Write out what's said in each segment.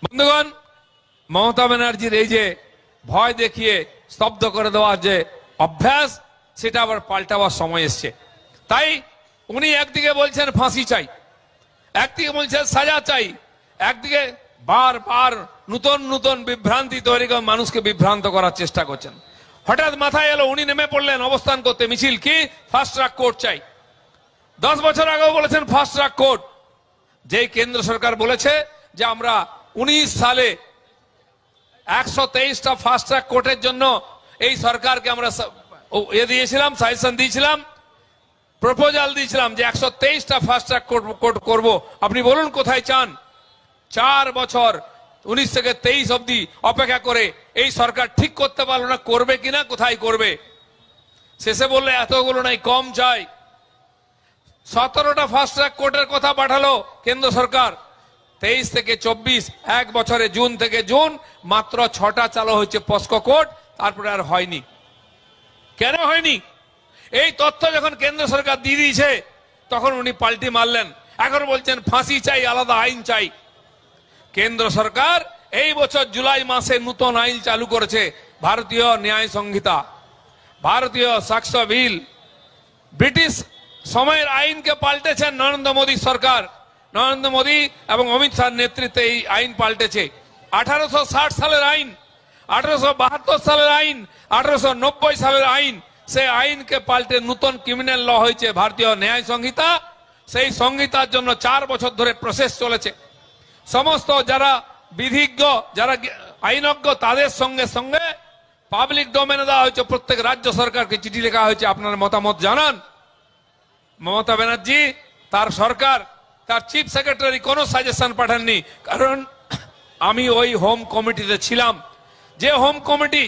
বন্ধুগণ, মমতা ব্যানার্জির এই যে ভয় দেখিয়ে স্তব্ধ করে দেওয়ার যে অভ্যাস, সেটা আবার পাল্টাবার সময় এসছে। তাই উনি একদিকে বলছেন ফাঁসি চাই, একদিকে বলছেন সাজা চাই, একদিকে বারবার নতুন নতুন বিভ্রান্তি তৈরি করে মানুষকে বিভ্রান্ত করার চেষ্টা করছেন। হঠাৎ মাথায় এলো, উনি নেমে পড়লেন অবস্থান করতে, মিছিল কি ফাস্ট ট্র্যাক কোর্ট চাই। 10 বছর আগেও বলেছেন ফাস্ট ট্র্যাক কোর্ট। যেই কেন্দ্র সরকার বলেছে যে আমরা 19 সালে 123টা ফাস্ট ট্র্যাক কোর্টের জন্য এই সরকারকে আমরা দিয়েছিলাম, সাজেশন দিয়েছিলাম, প্রপোজাল দিয়েছিলাম যে 123টা ফাস্ট ট্র্যাক কোর্ট করব। আপনি বলুন কোথায় চান? 4 বছর 19 থেকে 23 অবধি অপেক্ষা করে এই সরকার ঠিক করতে পারলো না করবে কিনা, কোথায় করবে। শেষে বললে এতগুলো নাই, কম চাই। 17টা ফাস্ট ট্র্যাক কোর্টের কথা পাঠালো কেন্দ্র সরকার। 23 থেকে 24 এক বছরে জুন থেকে জুন মাত্র 6টা চালু হয়েছে পস্কো কোর্ট, তারপরে আর হয়নি। কেন হয়নি? এই তথ্য যখন কেন্দ্র সরকার দিয়ে দিয়েছে তখন উনি পাল্টি মারলেন, এখন বলছেন ফাঁসি চাই, আলাদা আইন চাই। কেন্দ্র সরকার এই বছর জুলাই মাসে নতুন আইন চালু করেছে, ভারতীয় ন্যায় সংহিতা, ভারতীয় সাক্ষ্য বিল। ব্রিটিশ সময়ের আইনকে পাল্টেছেন নরেন্দ্র মোদী সরকার। নরেন্দ্র মোদী এবং অমিত শাহর নেতৃত্বে এই আইন পাল্টেছে। 1860 সালের আইন, 1872 সালের আইন, 1890 সালের আইন, সেই আইনকে পাল্টে নতুন ক্রিমিনাল ল হয়েছে ভারতীয় ন্যায় সংহিতা। সেই সংহিতার জন্য 4 বছর ধরে প্রসেস চলেছে। সমস্ত যারা বিধিজ্ঞ, যারা আইনজ্ঞ, তাদের সঙ্গে সঙ্গে পাবলিক ডোমেনে দেওয়া হয়েছে। প্রত্যেক রাজ্য সরকারকে চিঠি লেখা হয়েছে, আপনার মতামত জানান। মমতা ব্যানার্জি, তার সরকার, তার চিফ সেক্রেটারি কোনো সাজেশন পাঠাননি। কারণ আমি ওই হোম কমিটিতে ছিলাম, যে হোম কমিটি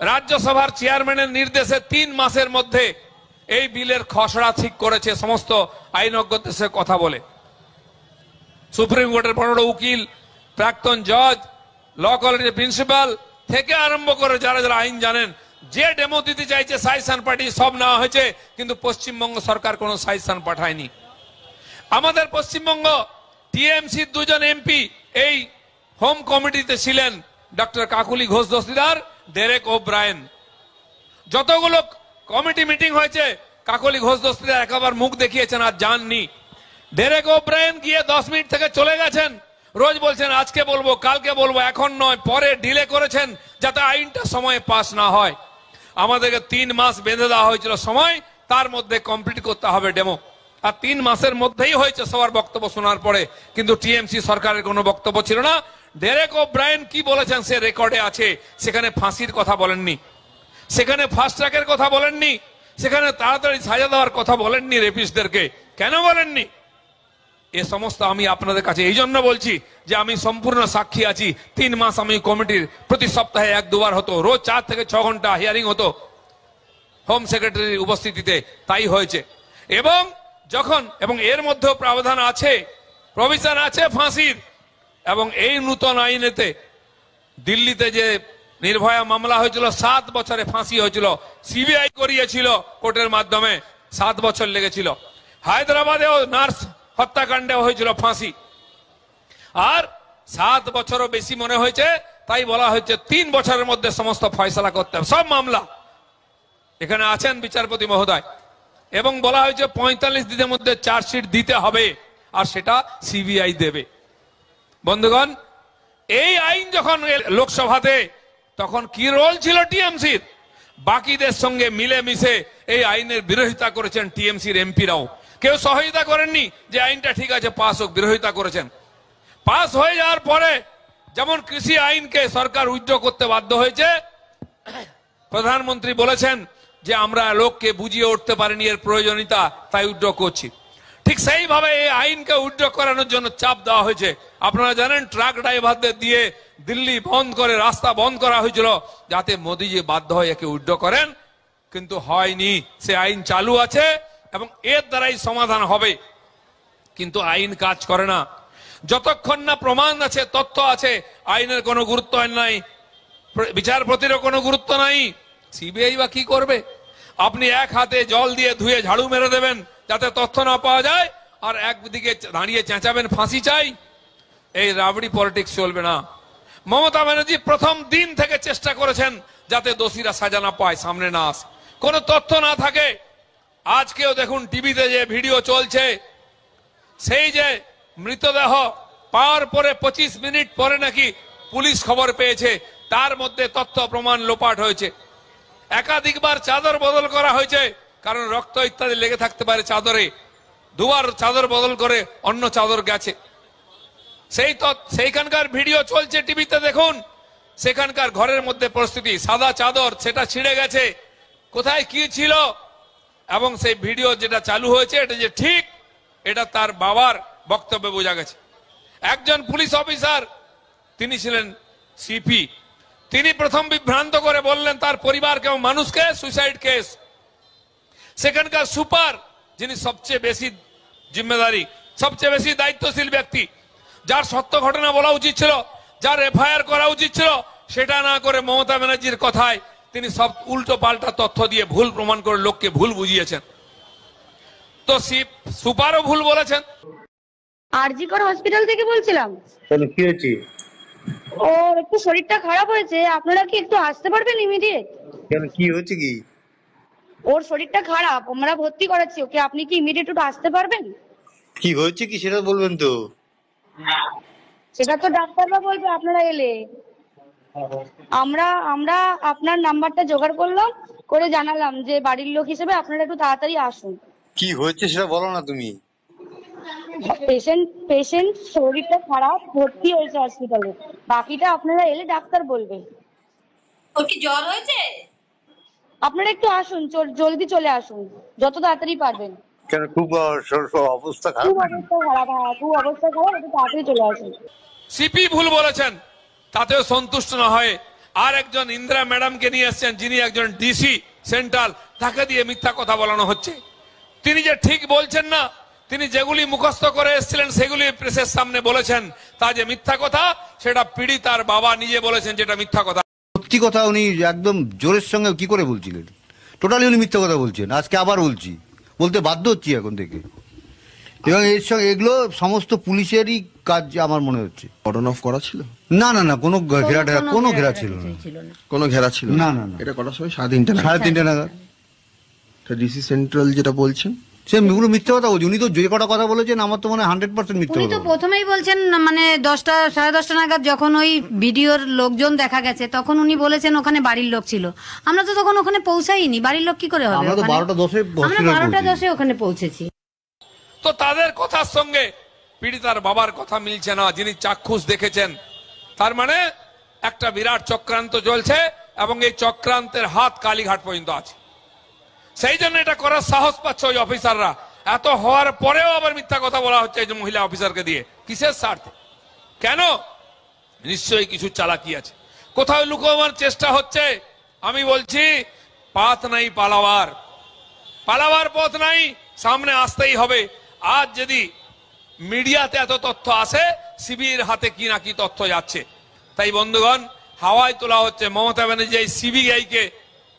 রাজ্যসভার চেয়ারম্যানের নির্দেশে 3 মাসের মধ্যে এই বিলের খসড়া ঠিক করেছে সমস্ত আইনজ্ঞদের সাথে কথা বলে। সুপ্রিম কোর্টের 15 উকিল, প্রাক্তন জজ, ল কলেজের প্রিন্সিপাল থেকে আরম্ভ করে যারা যারা আইন জানেন, যে ডেমো দিতে চাইছে সাজেশন পাঠিয়ে সব নেওয়া হয়েছে, কিন্তু পশ্চিমবঙ্গ সরকার কোনো সাজেশন পাঠায়নি। আমাদের পশ্চিমবঙ্গ টিএমসির 2 জন এমপি এই হোম কমিটিতে ছিলেন, doctor Kakoli Ghosh Dastidar, Derek O'Brien. যতগুলো কমিটি মিটিং হয়েছে কাকুলি ঘোষ দস্তিদার একবার মুখ দেখিয়েছেন, আর যাননি। ডেরেক ওব্রায়েন গিয়ে 10 মিনিট থেকে চলে গেছেন। রোজ বলছেন আজকে বলবো, কালকে বলবো, এখন নয়, পরে ডিলে করেছেন যাতে আইনটা সময়ে পাস না হয়। আমাদেরকে 3 মাস বেঁধে দেওয়া হয়েছিল সময়, তার মধ্যে কমপ্লিট করতে হবে ডেমো। আর 3 মাসের মধ্যেই হয়েছে সবার বক্তব্য শোনার পরে, কিন্তু টিএমসি সরকারের কোনো বক্তব্য ছিল না। ডেরেক ওব্রায়েন কি বলেছেন সে রেকর্ডে আছে। সেখানে ফাঁসির কথা বলেননি, সেখানে ফাস্ট ট্র্যাকের কথা বলেননি, সেখানে তাড়াতাড়ি সাজা দেওয়ার কথা বলেননি রেপিস্টদেরকে। কেন বলেননি? এ সমস্ত আমি আপনাদের কাছে এই জন্য বলছি যে আমি সম্পূর্ণ সাক্ষী আছি। 3 মাস আমি কমিটির প্রতি সপ্তাহে 1-2 বার হতো, রোজ 4 থেকে 6 ঘন্টা হিয়ারিং হতো হোম সেক্রেটারির উপস্থিতিতে, তাই হয়েছে। এবং যখন এর মধ্যেও প্রাবধান আছে, প্রভিশন আছে ফাঁসির। এবং এই নতুন আইনেতে দিল্লিতে যে নির্ভয়া মামলা হয়েছিল, 7 বছরে ফাঁসি হয়েছিল, সিবিআই করিয়েছিল কোর্টের মাধ্যমে, 7 বছর লেগেছিল। হায়দ্রাবাদেও নার্স হত্যাকাণ্ডে হয়েছিল ফাঁসি, আর 7 বছরও বেশি মনে হয়েছে। তাই বলা হয়েছে 3 বছরের মধ্যে সমস্ত ফয়সালা করতে হবে সব মামলা। এখানে আছেন বিচারপতি মহোদয়, এবং বলা হয়েছে 45 দিনের মধ্যে চার্জশিট দিতে হবে, আর সেটা সিবিআই দেবে। বন্ধুগণ, এই আইন যখন লোকসভাতে, তখন কি রোল ছিল টিএমসির? বাকিদের সঙ্গে মিলেমিশে এই আইনের বিরোধিতা করেছেন টিএমসির এমপিরাও। কেউ সহায়তা করেননি যে আইনটা ঠিক আছে পাস হোক, বিরোধিতা করেছেন। পাস হয়ে যাওয়ার পরে যেমন কৃষি আইনকে সরকার উইথড্র করতে বাধ্য হয়েছে, প্রধানমন্ত্রী বলেছেন যে আমরা লোককে বুঝিয়ে উঠতে পারিনি এর প্রয়োজনীয়তা, তাই উইথড্র করছি। ঠিক সেইভাবে এই আইনকে উইথড্র করানোর জন্য চাপ দেওয়া হয়েছে। আপনারা জানেন ট্রাক ড্রাইভারদের দিয়ে দিল্লি বন্ধ করে, রাস্তা বন্ধ করা হয়েছিল যাতে মোদীজি বাধ্য হয়ে একে উইথড্র করেন, কিন্তু হয়নি। সে আইন চালু আছে এবং এর দ্বারাই সমাধান হবে, কিন্তু আইন কাজ করে না। যতক্ষণ না প্রমাণ আছে, তথ্য আছে, আইনের কোনো গুরুত্ব নাই, বিচারপতিরও কোনো গুরুত্ব নাই। সিবিআই বা কি করবে? আপনি এক হাতে জল দিয়ে ধুয়ে ঝাড়ু মেরে দেবেন যাতে তথ্য না পাওয়া যায়, আর একদিকে দাঁড়িয়ে চেঁচাবেন ফাঁসি চাই। এই রাবড়ি পলিটিক্স চলবে না। মমতা ব্যানার্জি প্রথম দিন থেকে চেষ্টা করেছেন যাতে দোষীরা সাজা না পায়, সামনে না আসে, কোনো তথ্য না থাকে। আজকেও দেখুন টিভিতে যে ভিডিও চলছে, সেই যে মৃতদেহ পাওয়ার পরে 25 মিনিট পরে নাকি পুলিশ খবর পেয়েছে, তার মধ্যে তথ্য প্রমাণ লোপাট হয়েছে। একাধিকবার চাদর বদল করা হয়েছে, কারণ রক্ত ইত্যাদি লেগে থাকতে পারে চাদরে। দুবার চাদর বদল করে অন্য চাদর গেছে। সেইখানকার ভিডিও চলছে টিভিতে, দেখুন সেখানকার ঘরের মধ্যে পরিস্থিতি, সাদা চাদর সেটা ছিঁড়ে গেছে, কোথায় কি ছিল। এবং সেই ভিডিও যেটা চালু হয়েছে এটা যে ঠিক, এটা তার বাবার বক্তব্যে বোঝা গেছে। একজন পুলিশ অফিসার, তিনি ছিলেন সিপি, তিনি প্রথম বিভ্রান্ত করে বললেন তার পরিবারকে এবং মানুষকে সুইসাইড কেস। সেখানকার সুপার, যিনি সবচেয়ে বেশি জিম্মেদারি, সবচেয়ে বেশি দায়িত্বশীল ব্যক্তি, যার সত্য ঘটনা বলা উচিত ছিল, যার এফআইআর করা উচিত ছিল, সেটা না করে মমতা ব্যানার্জির কথায় তিনি সব উল্টো পাল্টা তথ্য দিয়ে ভুল প্রমাণ করে লোককে ভুল বুঝিয়েছেন। তো সুপারও ভুল বলেছেন। আরজিকর হসপিটাল থেকে বলছিলাম। কি হয়েছে? ওর একটু শরীরটা খারাপ হয়েছে, আপনারা কি একটু আসতে পারবেন ইমিডিয়েট? কেন, কি হয়েছে? কি ওর শরীরটা খারাপ, আমরা ভর্তি করাচ্ছি ওকে, আপনি কি ইমিডিয়েট একটু আসতে পারবেন? কি হয়েছে কি সেটা বলবেন তো? সেটা তো ডাক্তাররা বলবে আপনারা এলে। আমরা আপনার নাম্বারটা জোগাড় করলাম, করে জানালাম যে বাড়ির লোক হিসেবে আপনারা একটু তাড়াতাড়ি আসুন। কি হয়েছে সেটা বলো না তুমি। পেশেন্ট শরীরটা খারাপ, ভর্তি হয়েছে হসপিটালে, বাকিটা আপনারা এলে ডাক্তার বলবে। ওর কি জ্বর হয়েছে? আপনারা একটু আসুন, জলদি চলে আসুন, যত তাড়াতাড়ি পারবেন। কেন, খুব অবস্থা খারাপ? খুব অবস্থা খারাপ, খুব অবস্থা খারাপ, একটু তাড়াতাড়ি চলে আসুন। সিপি ভুল বলেছেন, তাতেও সন্তুষ্ট না হয়ে আর একজন ইন্দিরা ম্যাডামকে নিয়ে এসছেন, যিনি একজন ডিসি সেন্ট্রাল, তাকে দিয়ে মিথ্যা কথা বলানো হচ্ছে। তিনি যে ঠিক বলছেন না, তিনি যেগুলি মুখস্থ করে এসেছিলেন সেগুলি প্রেসের সামনে বলেছেন, তা যে মিথ্যা কথা, সেটা পীড়িতার বাবা নিজে বলেছেন যেটা মিথ্যা কথা। সত্যি কথা উনি একদম জোরের সঙ্গে কি করে বলছিলেন, টোটালি উনি মিথ্যা কথা বলছেন। আজকে আবার বলতে বাধ্য হচ্ছি এখন থেকে। এবং এর সঙ্গে এগুলো সমস্ত পুলিশেরই কাজ আমার মনে হচ্ছে। কর্ডন অফ করা ছিল? না না না, কোনো ঘেরা ছিল না। কোনো ঘেরা ছিল না না না। এটা কটার সময়? 3:30 নাগাদ। ডিসি সেন্ট্রাল যেটা বলছেন সে এগুলো মিথ্যা কথা বলছে। উনি তো যে কটা কথা বলেছেন আমার তো মনে হয় 100% মিথ্যা উনি কথা। তো প্রথমেই বলছেন, মানে 10টা 10:30 নাগাদ যখন ওই ভিডিওর লোকজন দেখা গেছে, তখন উনি বলেছেন ওখানে বাড়ির লোক ছিল। আমরা তো তখন ওখানে পৌঁছাইনি, বাড়ির লোক কি করে হবে? আমরা তো 12:10 ওখানে পৌঁছেছি। তো তাদের কথার সঙ্গে পীড়িতার বাবার কথা মিলছে না, যিনি চাক্ষুষ দেখেছেন। তার মানে একটা বিরাট চক্রান্ত চলছে এবং এই চক্রান্তের হাত কালীঘাট পর্যন্ত আছে। সেই জন্য এটা করার সাহস পাচ্ছে ওই অফিসাররা। এত হওয়ার পরেও আবার মিথ্যা কথা বলা হচ্ছে এই যে মহিলা অফিসারকে দিয়ে। কিসের স্বার্থে? কেন? নিশ্চয়ই কিছু চালাকি আছে, কোথাও লুকোবার চেষ্টা হচ্ছে। আমি বলছি পাত নাই পালাবার পথ নাই, সামনে আসতেই হবে। আজ যদি মিডিয়াতে এত তথ্য আসে, সিবিআইর হাতে কি না কি তথ্য যাচ্ছে। তাই বন্ধুগণ, হাওয়ায় তোলা হচ্ছে। মমতা ব্যানার্জি এই সিবিআই কে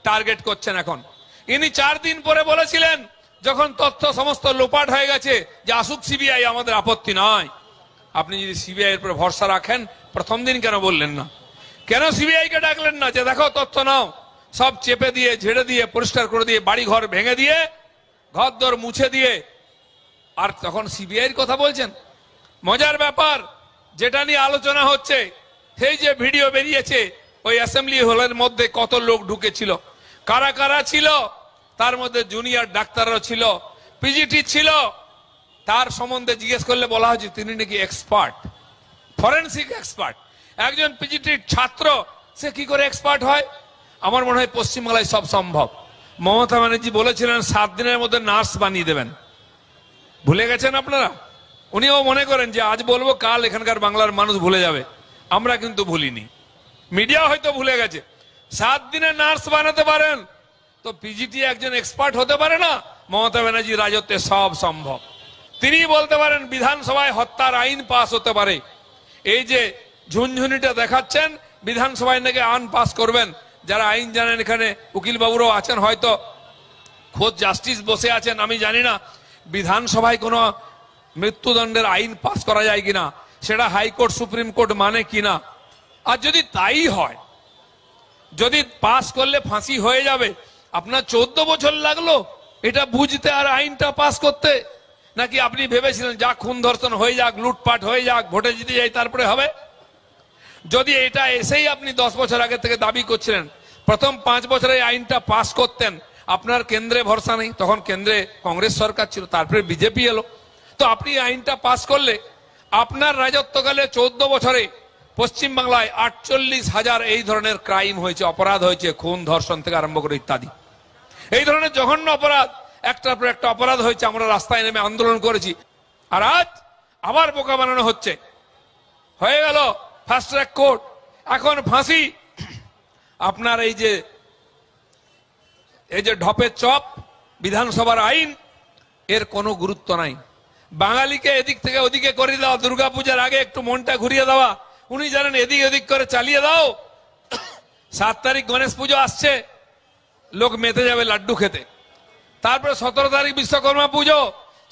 টার্গেট করছেন। এখন ইনি 4 দিন পরে বলেছিলেন, যখন তথ্য সমস্ত লোপাট হয়ে গেছে, যে আসুক সিবিআই, আমাদের আপত্তি নাই। আপনি যদি সিবিআই এর উপর ভরসা রাখেন, প্রথম দিন কেন বললেন না? কেন সিবিআই কে ডাকলেন না যে দেখো তথ্য নাও? সব চেপে দিয়ে, ঝেড়ে দিয়ে, পরিষ্কার করে দিয়ে, বাড়ি ঘর ভেঙে দিয়ে, ঘরদোর মুছে দিয়ে, আর তখন সিবিআই এর কথা বলছেন। মজার ব্যাপার, যেটা নিয়ে আলোচনা হচ্ছে, সেই যে ভিডিও বেরিয়েছে, ওই অ্যাসেম্বলি হলের মধ্যে কত লোক ঢুকেছিল, কারা কারা ছিল, তার মধ্যে জুনিয়র ডাক্তাররা ছিল, পিজিটি ছিল। তার সম্বন্ধে জিজ্ঞেস করলে বলা হচ্ছে তিনি নাকি এক্সপার্ট, ফরেনসিক এক্সপার্ট। একজন পিজিটির ছাত্র, সে কি করে এক্সপার্ট হয়? আমার মনে হয় পশ্চিমবাংলায় সব সম্ভব। মমতা ব্যানার্জি বলেছিলেন 7 দিনের মধ্যে নার্স বানিয়ে দেবেন। ভুলে গেছেন আপনারা? উনিও মনে করেন যে আজ বলবো, কাল এখানকার বাংলার মানুষ ভুলে যাবে। আমরা কিন্তু ভুলিনি, মিডিয়া হয়তো ভুলে গেছে। 7 দিনে নার্স বানাতে পারেন তো পিজিটি একজন এক্সপার্ট হতে পারে না? মমতা ব্যানার্জির রাজত্বে সব সম্ভব। তিনি বলতে পারেন বিধানসভায় হত্যার আইন পাস হতে পারে। এই যে ঝুনঝুনিটা দেখাচ্ছেন, বিধানসভায় নাকি আইন পাস করবেন। যারা আইন জানেন, এখানে উকিল বাবুরাও আছেন, হয়তো খোদ জাস্টিস বসে আছেন, আমি জানি না বিধানসভায় কোনো মৃত্যুদণ্ডের আইন পাস করা যায় কিনা। সেটা হাইকোর্ট সুপ্রিম কোর্ট মানে কিনা। আর যদি তাই হয়, যদি পাস করলে ফাঁসি হয়ে যাবে, আপনার 14 বছর লাগলো এটা বুঝতে আর আইনটা পাস করতে? নাকি আপনি ভেবেছিলেন যা খুন ধর্ষণ হয়ে যাক, লুটপাট হয়ে যাক, ভোটে জিতে যাই তারপরে হবে? যদি এটা এসেই আপনি 10 বছর আগে থেকে দাবি করছিলেন, প্রথম 5 বছরে আইনটা পাস করতেন, আপনার কেন্দ্রে ভরসা নেই, তখন কেন্দ্রে কংগ্রেস সরকার ছিল, তারপরে বিজেপি এলো, তো আপনি আইনটা পাস করলে আপনার রাজত্বকালে 14 বছরে পশ্চিমবাংলায় 48,000 এই ধরনের ক্রাইম হয়েছে, অপরাধ হয়েছে, খুন ধর্ষণ থেকে আরম্ভ করে ইত্যাদি। এই ধরনের জঘন্য অপরাধ একটার পর একটা অপরাধ হয়েছে, আমরা রাস্তায় নেমে আন্দোলন করেছি। আর আজ আবার বোকা বানানো হচ্ছে। হয়ে গেল ফাস্ট ট্র্যাক কোর্ট, এখন ফাঁসি। আপনার এই যে ঢপের চপ বিধানসভার আইন, এর কোনো গুরুত্ব নাই। বাঙালিকে এদিক থেকে ওদিকে করে দেওয়া, দুর্গাপূজার আগে একটু মনটা ঘুরিয়ে দেওয়া, উনি জানেন এদিক ওদিক করে চালিয়ে দাও। 7 তারিখ গণেশ পুজো আসছে, লোক মেতে যাবে লাড্ডু খেতে। তারপরে 17 তারিখ বিশ্বকর্মা পুজো,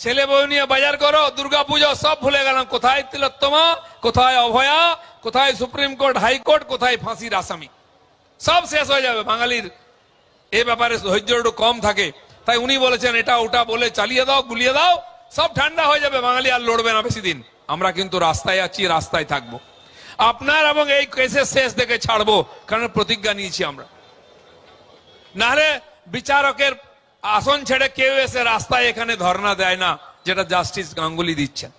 ছেলে বউ নিয়ে বাজার করো, দুর্গা পুজো সব ভুলে গেলাম। কোথায় তিলোত্তমা, কোথায় অভয়া, কোথায় সুপ্রিম কোর্ট, হাইকোর্ট, কোথায় ফাঁসির আসামি, সব শেষ হয়ে যাবে। বাঙালির এ ব্যাপারে ধৈর্য একটু কম থাকে, তাই উনি বলেছেন এটা ওটা বলে চালিয়ে দাও, গুলিয়ে দাও, সব ঠান্ডা হয়ে যাবে, বাঙালি আর লড়বে না বেশি দিন। আমরা কিন্তু রাস্তায় আছি, রাস্তায় থাকবো। আপনার এবং এই কেসের শেষ দেখে ছাড়বো, কারণ প্রতিজ্ঞা নিয়েছি আমরা। নাহলে বিচারকের আসন ছেড়ে কেউ এসে রাস্তায় এখানে ধর্ণা দেয় না, যেটা জাস্টিস গাঙ্গুলি দিচ্ছেন।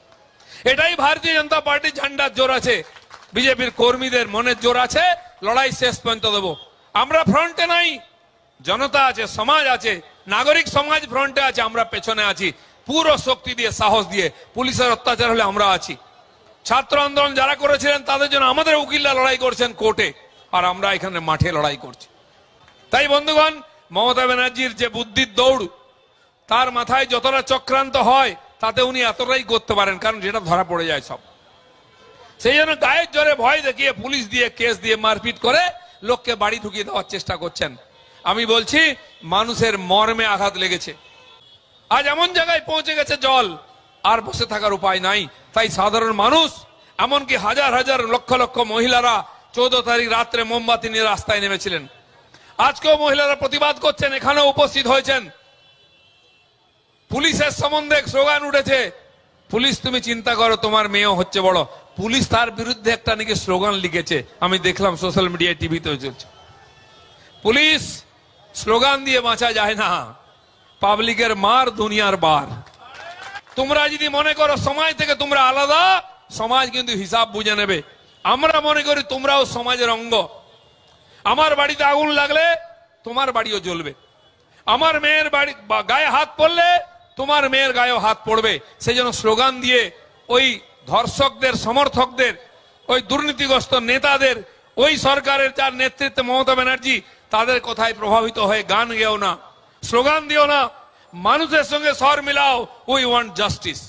এটাই ভারতীয় জনতা পার্টির ঝান্ডার জোর আছে, বিজেপির কর্মীদের মনের জোর আছে, লড়াই শেষ পর্যন্ত দেবো। আমরা ফ্রন্টে নাই, জনতা আছে, সমাজ আছে, নাগরিক সমাজ ফ্রন্টে আছে, আমরা পেছনে আছি, পুরো শক্তি দিয়ে, সাহস দিয়ে। পুলিশের অত্যাচার হলে আমরা আছি। ছাত্র আন্দোলন যারা করেছিলেন তাদের জন্য আমাদের উকিলরা লড়াই করছেন কোর্টে, আর আমরা এখানে মাঠে লড়াই করছি। তাই বন্ধুগণ, মমতা ব্যানার্জির যে বুদ্ধির দৌড়, তার মাথায় যতটা চক্রান্ত হয় তাতে উনি এতটাই করতে পারেন, কারণ যেটা ধরা পড়ে যায় সব। সেই জন্য গায়ের জোরে ভয় দেখিয়ে পুলিশ দিয়ে কেস দিয়ে মারপিট করে লোককে বাড়ি ঢুকিয়ে দেওয়ার চেষ্টা করছেন। আমি বলছি মানুষের মর্মে আঘাত লেগেছে। আজ এমন জায়গায় পৌঁছে গেছে জল, আর বসে থাকার উপায় নাই। তাই সাধারণ মানুষ, এমনকি হাজার হাজার লক্ষ লক্ষ মহিলারা 14 তারিখ রাত্রে মোমবাতি নিয়ে রাস্তায় নেমেছিলেন। আজকেও মহিলারা প্রতিবাদ করছেন, এখানেও উপস্থিত হয়েছেন। পুলিশের সম্বন্ধে স্লোগান উঠেছে, পুলিশ তুমি চিন্তা করো, তোমার মেয়েও হচ্ছে বড়। পুলিশ তার বিরুদ্ধে একটা নাকি স্লোগান লিখেছে, আমি দেখলাম সোশ্যাল মিডিয়ায়, টিভিতেও চলছে। পুলিশ স্লোগান দিয়ে বাঁচা যায় না, পাবলিকের মার দুনিয়ার বার। তোমরা যদি মনে করো সমাজ থেকে তোমরা আলাদা, সমাজ কিন্তু হিসাব বুঝে নেবে। আমরা মনে করি তোমরাও সমাজের অঙ্গ। আমার বাড়িতে আগুন লাগলে তোমার বাড়িও জ্বলবে, আমার মেয়ের বাড়ি গায়ে হাত পড়লে তোমার মেয়ের গায়েও হাত পড়বে। সেই জন্য স্লোগান দিয়ে ওই ধর্ষকদের, সমর্থকদের, ওই দুর্নীতিগ্রস্ত নেতাদের, ওই সরকারের যার নেতৃত্বে মমতা ব্যানার্জি, তাদের কথায় প্রভাবিত হয়ে গান গেও না, স্লোগান দিও না, মানুষের সঙ্গে স্বর মিলাও, উই ওয়ান্ট জাস্টিস।